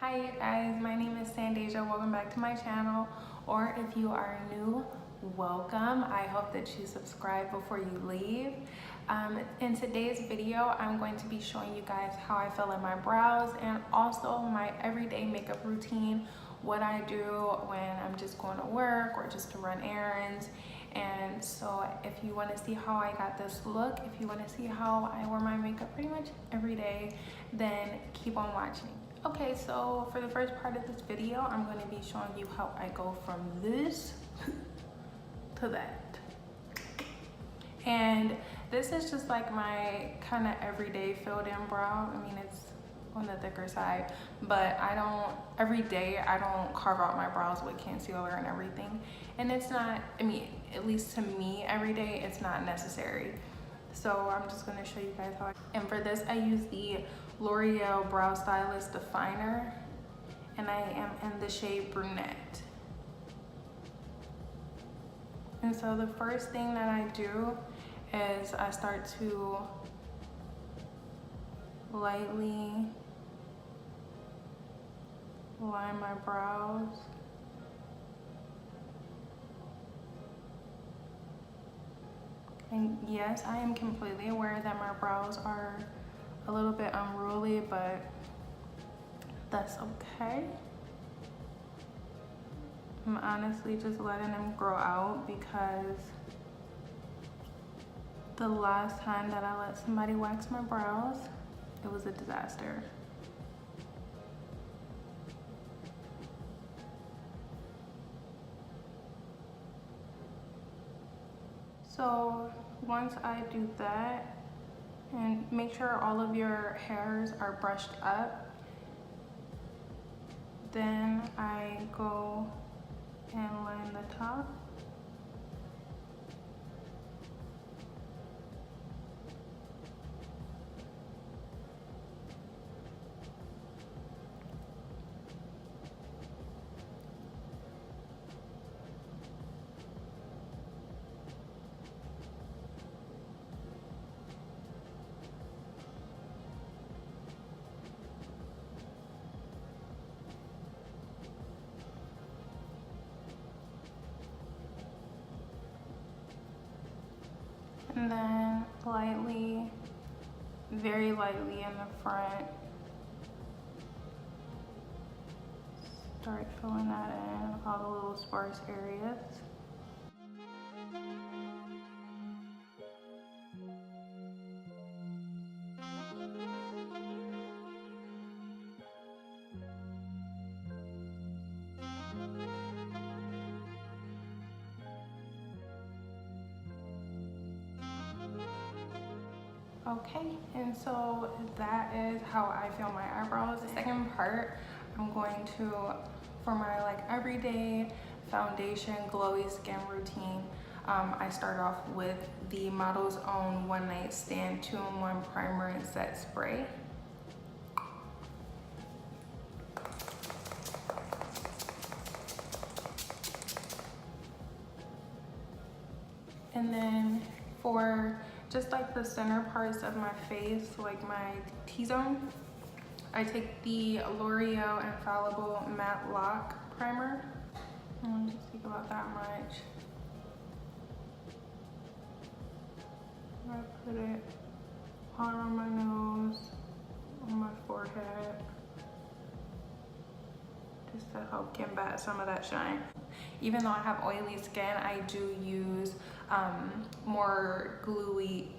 Hi you guys, my name is Sandeja. Welcome back to my channel, or if you are new, welcome. I hope that you subscribe before you leave. In today's video, I'm going to be showing you guys how I fill in my brows and also my everyday makeup routine, what I do when I'm just going to work or just to run errands. And so if you want to see how I got this look, if you want to see how I wear my makeup pretty much every day, then keep on watching. Okay, so for the first part of this video, I'm going to be showing you how I go from this to that. And this is just like my kind of everyday filled in brow. I mean, it's on the thicker side, but every day I don't carve out my brows with concealer and everything. And it's not, I mean, at least to me, every day it's not necessary. So I'm just gonna show you guys how and for this I use the L'Oreal Brow Stylist Definer, and I am in the shade Brunette. And so the first thing that I do is I start to lightly line my brows. And yes, I am completely aware that my brows are a little bit unruly, but that's okay. I'm honestly just letting them grow out because the last time that I let somebody wax my brows, it was a disaster. So once I do that, and make sure all of your hairs are brushed up, then I go and line the top. And then lightly, very lightly in the front, start filling that in, all the little sparse areas. Okay, and so that is how I fill my eyebrows. The second part, I'm going to, for my everyday foundation glowy skin routine, I start off with the Model's Own One Night Stand 2-in-1 Primer and Set Spray. And then for just like the center parts of my face, like my T-zone, I take the L'Oreal Infallible Matte Lock Primer. I don't just take about that much. I put it all around my nose, on my forehead, just to help combat some of that shine. Even though I have oily skin, I do use more gluey.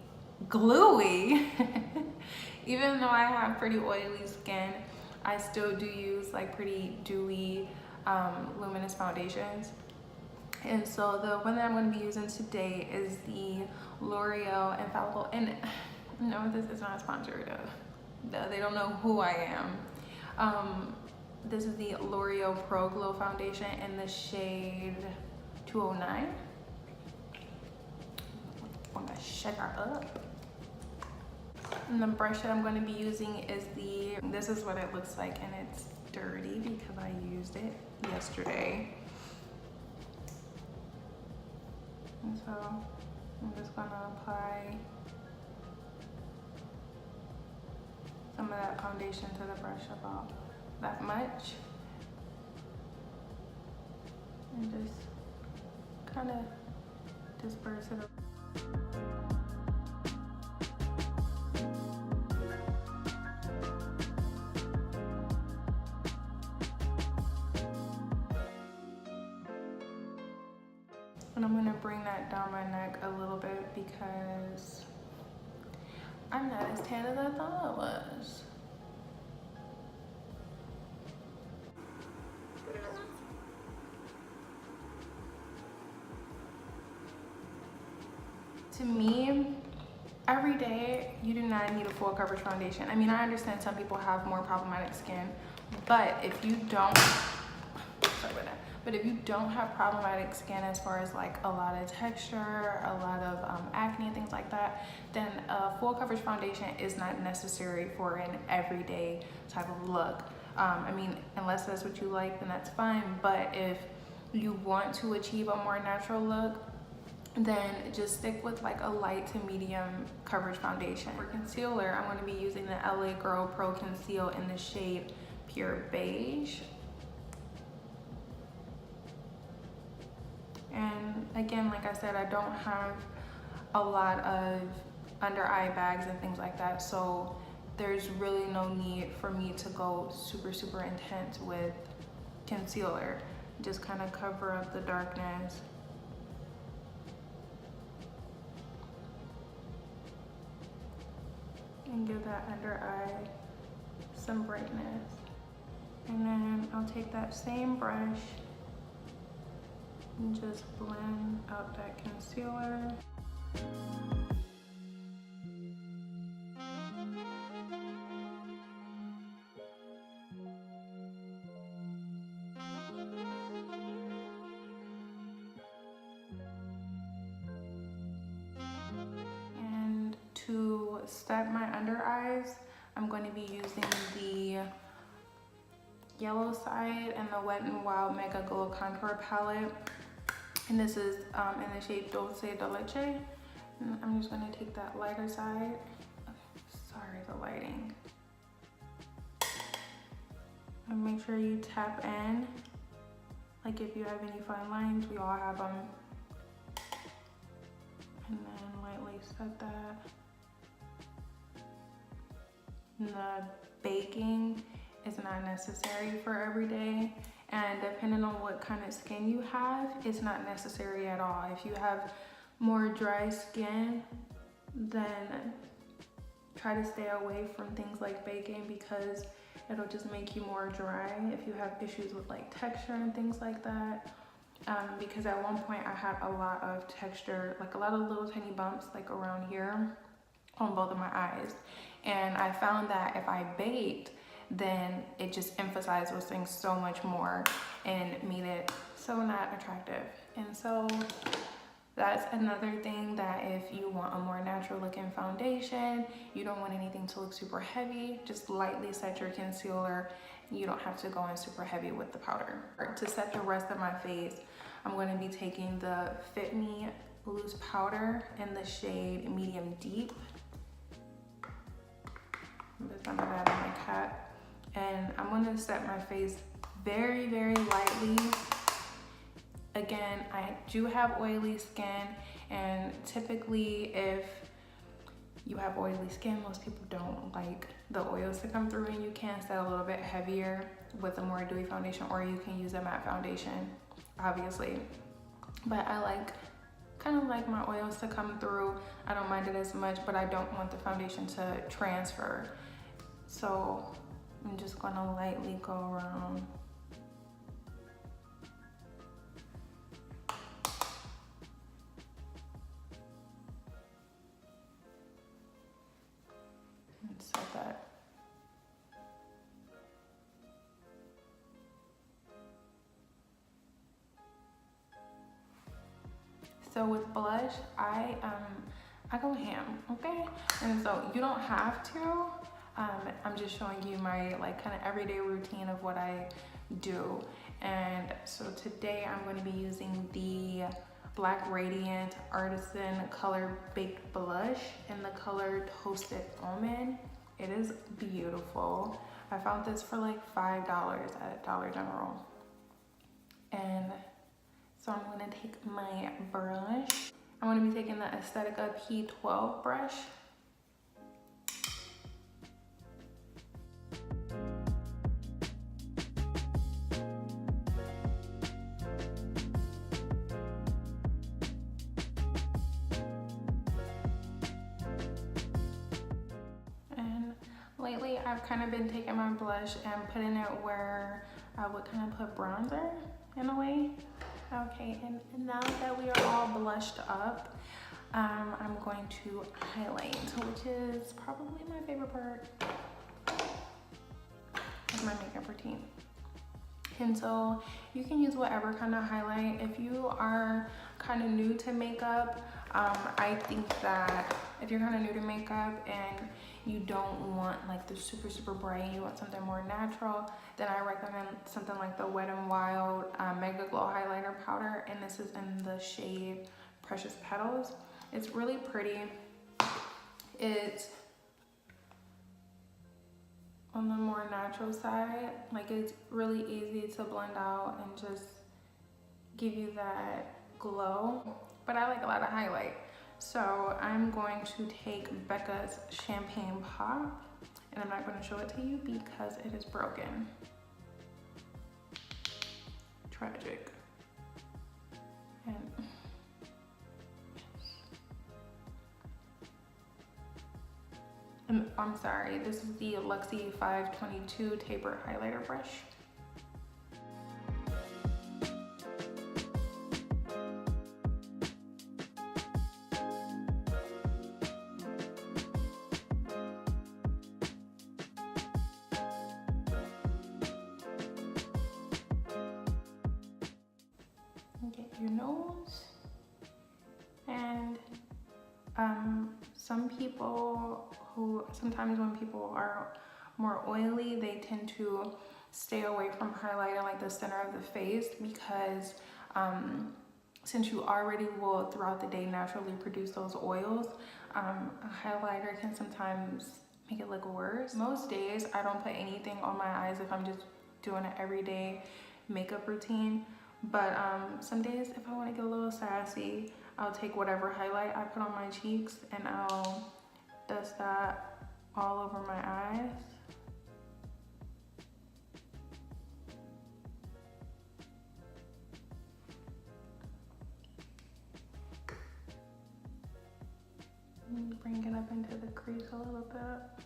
Even though I have pretty oily skin, I still do use like pretty dewy luminous foundations. And so the one that I'm going to be using today is the L'Oreal Infallible. And no, this is not sponsored. They don't know who I am. This is the L'Oreal Pro Glow Foundation in the shade 209. I'm gonna shake her up. And the brush that I'm going to be using is this is what it looks like, and it's dirty because I used it yesterday. And so I'm just gonna apply some of that foundation to the brush above. that much. And just kind of disperse it. And I'm gonna bring that down my neck a little bit because I'm not as tan as I thought I was. To me, every day you do not need a full coverage foundation. I mean, I understand some people have more problematic skin, but if you don't, sorry about that. But if you don't have problematic skin as far as like a lot of texture, a lot of acne and things like that, then a full coverage foundation is not necessary for an everyday type of look. I mean, unless that's what you like, then that's fine. But if you want to achieve a more natural look, then just stick with like a light to medium coverage foundation. For concealer, I'm going to be using the LA Girl Pro Conceal in the shade Pure Beige. And again, like I said, I don't have a lot of under eye bags and things like that, so there's really no need for me to go super intense with concealer. Just kind of cover up the darkness. And give that under eye some brightness. And then I'll take that same brush and just blend out that concealer. And to set my under eyes, I'm going to be using the yellow side and the Wet n Wild Mega Glow Contour Palette. And this is in the shade Dulce de Leche. And I'm just gonna take that lighter side. Sorry, the lighting. And make sure you tap in. Like if you have any fine lines, we all have them. And then lightly set that. And the baking is not necessary for every day. And depending on what kind of skin you have, it's not necessary at all. If you have more dry skin, then try to stay away from things like baking because it'll just make you more dry if you have issues with like texture and things like that. Because at one point I had a lot of texture, like a lot of little tiny bumps like around here on both of my eyes. And I found that if I baked, then it just emphasized those things so much more and made it so not attractive. And so that's another thing, that if you want a more natural looking foundation, you don't want anything to look super heavy, just lightly set your concealer. You don't have to go in super heavy with the powder. To set the rest of my face, I'm going to be taking the Fit Me loose powder in the shade Medium Deep. Put some of that on my cap. And I'm gonna set my face very lightly. Again, I do have oily skin, and typically if you have oily skin, most people don't like the oils to come through, and you can set a little bit heavier with a more dewy foundation, or you can use a matte foundation, obviously. But I kind of like my oils to come through. I don't mind it as much, but I don't want the foundation to transfer. So I'm just gonna lightly go around. And set that. So with blush, I go ham, okay? And so you don't have to. I'm just showing you my like kind of everyday routine of what I do. And so today I'm going to be using the Black Radiant Artisan Color Baked Blush in the color Toasted Almond. It is beautiful. I found this for like $5 at Dollar General. And so I'm gonna take my brush. I'm gonna be taking the Aesthetica P12 brush. And lately I've kind of been taking my blush and putting it where I would kind of put bronzer in a way. Okay, and now that we are all blushed up, I'm going to highlight, which is probably my favorite part of my makeup routine. And so you can use whatever kind of highlight. If you are kind of new to makeup, I think that if you're kind of new to makeup and you don't want like the super bright, you want something more natural, then I recommend something like the Wet n Wild Mega Glow Highlighter Powder, and this is in the shade Precious Petals. It's really pretty. It's on the more natural side. Like, it's really easy to blend out and just give you that glow, but I like a lot of highlight. So I'm going to take Becca's Champagne Pop, and I'm not going to show it to you because it is broken. Tragic. And I'm sorry, this is the Luxie 522 Taper Highlighter Brush. Get your nose, and some people sometimes when people are more oily, they tend to stay away from highlighting like the center of the face, because since you already will throughout the day naturally produce those oils, a highlighter can sometimes make it look worse. Most days I don't put anything on my eyes if I'm just doing an everyday makeup routine. But some days, if I want to get a little sassy, I'll take whatever highlight I put on my cheeks and I'll dust that all over my eyes. And bring it up into the crease a little bit.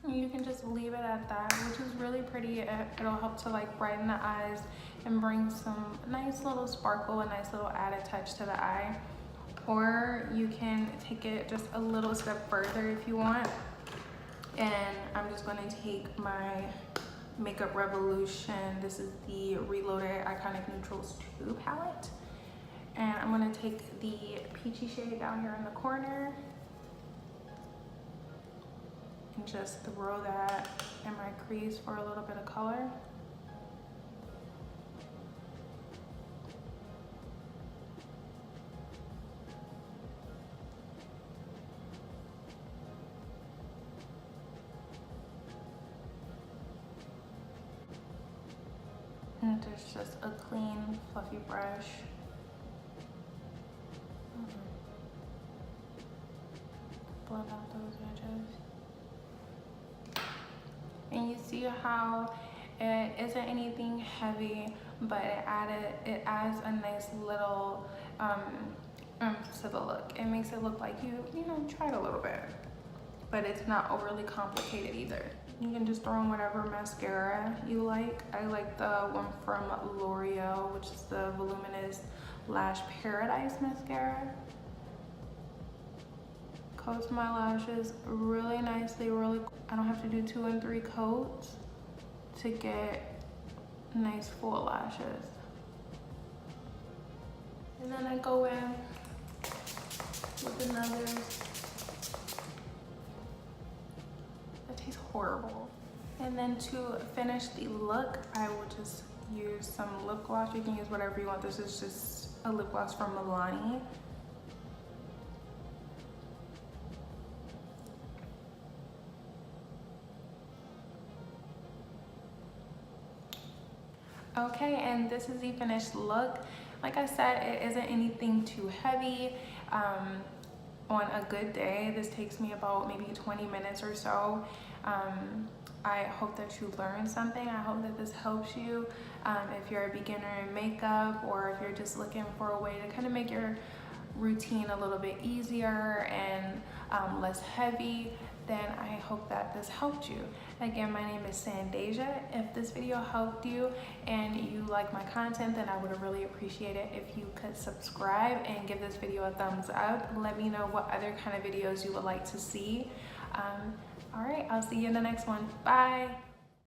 You can just leave it at that, which is really pretty. It'll help to like brighten the eyes and bring some nice little sparkle, a nice little added touch to the eye. Or you can take it just a little step further if you want. And I'm just going to take my Makeup Revolution. This is the Reloaded Iconic Neutrals 2 palette. And I'm going to take the peachy shade down here in the corner and just throw that in my crease for a little bit of color. And there's just a clean, fluffy brush. Blend out those edges. And you see how it isn't anything heavy, but it adds a nice little to the look. It makes it look like you know, tried a little bit, but it's not overly complicated either. You can just throw in whatever mascara you like. I like the one from L'Oreal, which is the Luminous Lash Paradise mascara. Coats my lashes really nicely, I don't have to do 2 and 3 coats to get nice full lashes. And then I go in with another, that tastes horrible. And then to finish the look, I will just use some lip gloss. You can use whatever you want. This is just a lip gloss from Milani. Okay, and this is the finished look. Like I said, it isn't anything too heavy. On a good day, this takes me about maybe 20 minutes or so. I hope that you learned something. I hope that this helps you if you're a beginner in makeup, or if you're just looking for a way to kind of make your routine a little bit easier and less heavy. Then I hope that this helped you. Again, my name is Sandasia. If this video helped you and you like my content, then I would really appreciate it if you could subscribe and give this video a thumbs up. Let me know what other kind of videos you would like to see. All right, I'll see you in the next one. Bye.